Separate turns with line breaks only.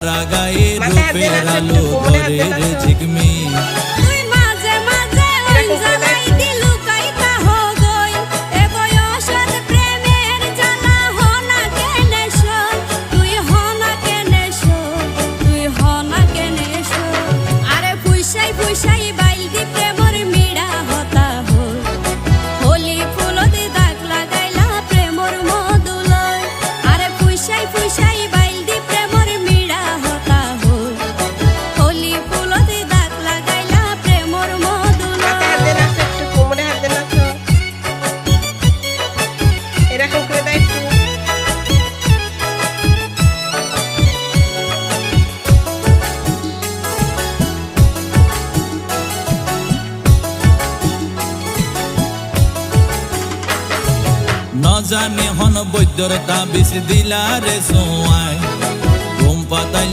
রাগায়ে রূপের আলো করে রে ঝিকমি
তুই মাঝে মাঝে ওই জ্বালাই দিলু কাইতা হো গই এ বয়সের প্রেমের জ্বালা হনা কেনে শোন তুই হনা কেনে শোন তুই হনা কেনে শোন আরে ফুইসাই ফুইসাই বাইল দি প্রেমর মিড়া হতা হো হোলি ফুলতে দাগ লাগাইলা প্রেমর মধুলয় আরে ফুইসাই ফুইসাই বাইল দি প্রেমর মিড়া হতা হো হোলি ফুলতে দাগ লাগাইলা প্রেমর মধুলয়
এরকম করে দেয় একটু
ন জানি হন বৈদ্যর তাবিজ দিলা রে সোয়াই ঘুম পাতাই